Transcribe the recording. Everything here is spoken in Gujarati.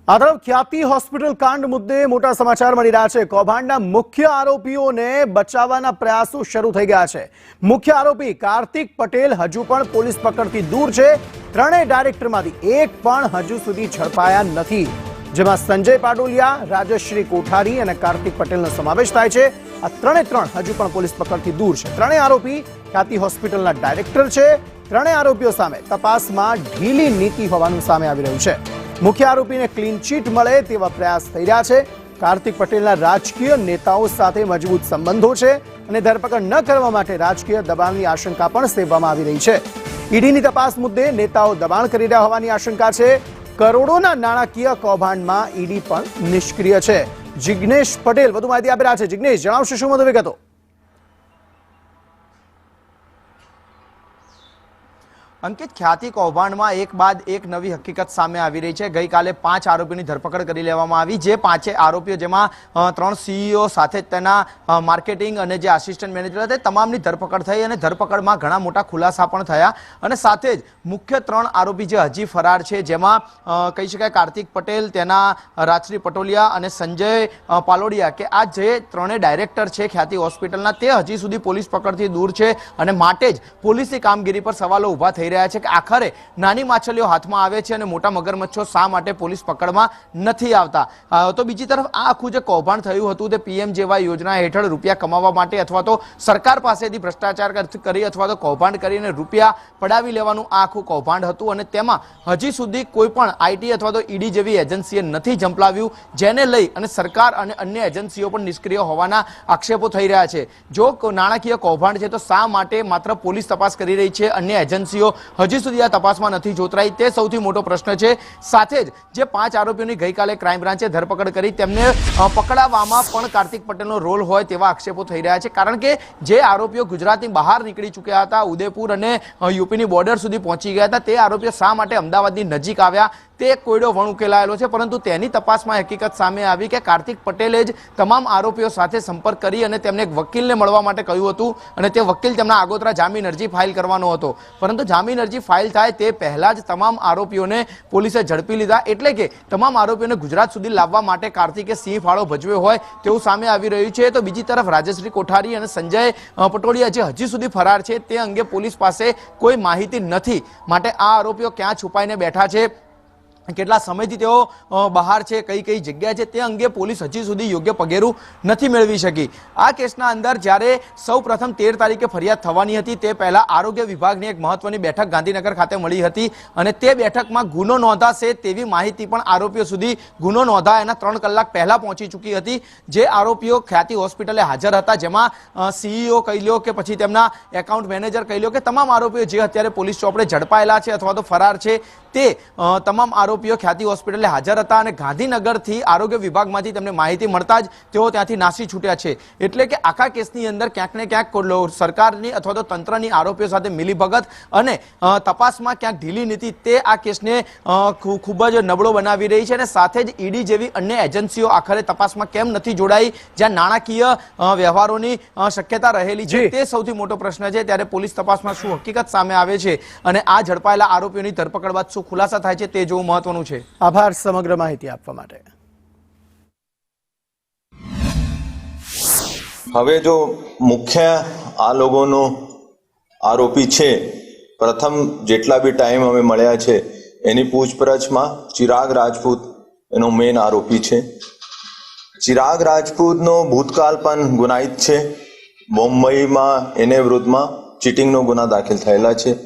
આ તરફ ખ્યાતિ હોસ્પિટલ કાંડ મુદ્દે મોટા સમાચાર મળી રહ્યા છે। કૌભાંડના મુખ્ય આરોપીઓને બચાવવાના પ્રયાસો શરૂ થઈ ગયા છે। મુખ્ય આરોપી કાર્તિક પટેલ હજુ પણ પોલીસ પકડથી દૂર છે। ત્રણેય ડાયરેક્ટરમાંથી એક પણ હજુ સુધી ઝડપાયા નથી, જેમાં સંજય પાડોલિયા, રાજશ્રી કોઠારી અને કાર્તિક પટેલનો સમાવેશ થાય છે। આ ત્રણે ત્રણ હજુ પણ પોલીસ પકડથી દૂર છે। ત્રણેય આરોપી ખ્યાતિ હોસ્પિટલના ડાયરેક્ટર છે। ત્રણેય આરોપીઓ સામે તપાસમાં ઢીલી નીતિ હોવાનું સામે આવી રહ્યું છે। मुख्य आरोपी ने क्लीन चीट मळे तेवा प्रयास थई रह्या छे। कार्तिक पटेलना राजकीय नेताओं साथे मजबूत संबंधो छे अने धरपकड़ न करवा माटे राजकीय दबाणनी आशंका पण सेववामां आवी रही छे। ईडीनी तपास मुद्दे नेताओ दबाण करी रह्या होवानी आशंका छे। करोड़ोना नाणाकीय कौभांडमां ईडी पण निष्क्रिय छे। जिग्नेश पटेल वधु माहिती आपी रह्या छे। जिग्नेश, जणावशो शुं વધુ વિગતો? अंकित, ख्याति कौभांडमां एक बाद एक नवी हकीकत सामे आवी रही है। गई काले 5 आरोपीओनी धरपकड़ करी लेवामां आवी। जे 5 आरोपीओ जेमां 3 सीईओ साथे तेना मार्केटिंग अने जे आसिस्टंट मैनेजर हता तमामनी धरपकड़ थई अने धरपकड़मां घणा मोटा खुलासा पण थया अने साथे ज मुख्य 3 आरोपी जे हजी फरार छे, जेमां कही शकाय कार्तिक पटेल, तेना राजश्री पटोलिया अने संजय पालोडिया के आ जे त्रणेय डायरेक्टर छे ख्याति होस्पिટલના તે હજી સુધી પોલીસ પકડથી દૂર છે અને માટે જ પોલીસની કામગીરી પર સવાલો ઊભા થઈ રહ્યા છે કે આખરે નાની માછલીઓ હાથમાં આવે છે અને મોટા મગરમચ્છો શા માટે પોલીસ પકડમાં નથી આવતા। તો બીજી તરફ આ આખું જે કૌભાંડ થયું હતું તે પીએમજેવાય યોજના હેઠળ રૂપિયા કમાવા માટે અથવા તો સરકાર પાસેથી ભ્રષ્ટાચાર કરી અથવા તો કૌભાંડ કરીને રૂપિયા પડાવી લેવાનું આ આખું કૌભાંડ હતું અને તેમાં હજી સુધી કોઈ પણ આઈટી અથવા તો ઈડી જેવી એજન્સીએ નથી ઝંપલાવ્યું, જેને લઈ અને સરકાર અને અન્ય એજન્સીઓ પણ નિષ્ક્રિય હોવાના આક્ષેપો થઈ રહ્યા છે। જો નાણાકીય કૌભાંડ છે તો શા માટે માત્ર પોલીસ તપાસ કરી રહી છે, અન્ય એજન્સીઓ હજી સુધી આ તપાસમાં નથી જોતરાઈ, તે સૌથી મોટો પ્રશ્ન છે। સાથે જ જે 5 આરોપીઓની ગઈકાલે ક્રાઇમ બ્રાન્ચે ધરપકડ કરી તેમને પકડાવવામાં પણ કાર્તિક પટેલનો રોલ હોય તેવા આક્ષેપો થઈ રહ્યા છે। કારણ કે જે આરોપીઓ ગુજરાતની બહાર નીકળી ચૂક્યા હતા, ઉદયપુર અને યુપીની બોર્ડર સુધી પહોંચી ગયા હતા, તે આરોપીઓ શા માટે અમદાવાદની નજીક આવ્યા તે કોયડો વણ ઉકેલાયેલો છે। પરંતુ તેની તપાસમાં હકીકત સામે આવી કે કાર્તિક પટેલે જ તમામ આરોપીઓ સાથે સંપર્ક કરી અને તેમને એક વકીલને મળવા માટે કહ્યું હતું અને તે વકીલ તેમના આગોતરા જામીન અરજી ફાઇલ કરવાનો હતો, પરંતુ જામીન અરજી ફાઇલ થાય તે પહેલા જ તમામ આરોપીઓને પોલીસે ઝડપી લીધા। એટલે કે તમામ આરોપીઓને ગુજરાત સુધી લાવવા માટે કાર્તિકે સિંહ ફાળો ભજવ્યો હોય તેવું સામે આવી રહ્યું છે। તો બીજી તરફ રાજશ્રી કોઠારી અને સંજય પટોડિયા જે હજી સુધી ફરાર છે તે અંગે પોલીસ પાસે કોઈ માહિતી નથી, માટે આ આરોપીઓ ક્યાં છુપાઈને બેઠા છે, કેટલા સમયથી તેઓ બહાર છે, કઈ કઈ જગ્યા છે, તે અંગે પોલીસ હજી સુધી યોગ્ય પગેરું નથી મેળવી શકી। આ કેસના અંદર જ્યારે સૌ પ્રથમ 13 તારીખે ફરિયાદ થવાની હતી તે પહેલા આરોગ્ય વિભાગની એક મહત્વની બેઠક ગાંધીનગર ખાતે મળી હતી અને તે બેઠકમાં ગુનો નોંધાશે તેવી માહિતી પણ આરોપીઓ સુધી ગુનો નોંધાય એના 3 કલાક પહેલા પહોંચી ચૂકી હતી। જે આરોપીઓ ખ્યાતિ હોસ્પિટલે હાજર હતા, જેમાં સીઈઓ કહી લો કે પછી તેમના એકાઉન્ટ મેનેજર કહી લો કે તમામ આરોપીઓ જે અત્યારે પોલીસ ચોપડે ઝડપાયેલા છે અથવા તો ફરાર છે, તે તમામ આરોપીઓ ખ્યાતિ હોસ્પિટલે હાજર હતા અને ગાંધીનગરથી આરોગ્ય વિભાગમાંથી તેમને માહિતી મળતા જ તેઓ ત્યાંથી નાસી છૂટ્યા છે। એટલે કે આખા કેસની અંદર ક્યાંક ને ક્યાંક સરકારની અથવા તો તંત્રની આરોપીઓ સાથે મિલીભગત અને તપાસમાં ક્યાંક ઢીલી નીતિ તે આ કેસને ખૂબ જ નબળો બનાવી રહી છે અને સાથે જ ઈડી જેવી અન્ય એજન્સીઓ આખરે તપાસમાં કેમ નથી જોડાઈ, જ્યાં નાણાકીય વ્યવહારોની શક્યતા રહેલી છે, તે સૌથી મોટો પ્રશ્ન છે। ત્યારે પોલીસ તપાસમાં શું હકીકત સામે આવે છે અને આ ઝડપાયેલા આરોપીઓની ધરપકડ બાદ શું ખુલાસા થાય છે તે જોવું મહત્વનું છે। આભાર સમગ્ર માહિતી આપવા માટે। હવે જો મુખ્ય આ લોકોનો આરોપી છે, પ્રથમ જેટલા બી ટાઈમ અમે મળ્યા છે એની પૂછપરછમાં ચિરાગ રાજપૂત એનો મેઇન આરોપી છે। ચિરાગ રાજપૂતનો ભૂતકાળ પણ ગુનાહિત છે। બોમ્બઈમાં એને વિરુદ્ધમાં ચીટિંગનો ગુના દાખલ થયેલા છે।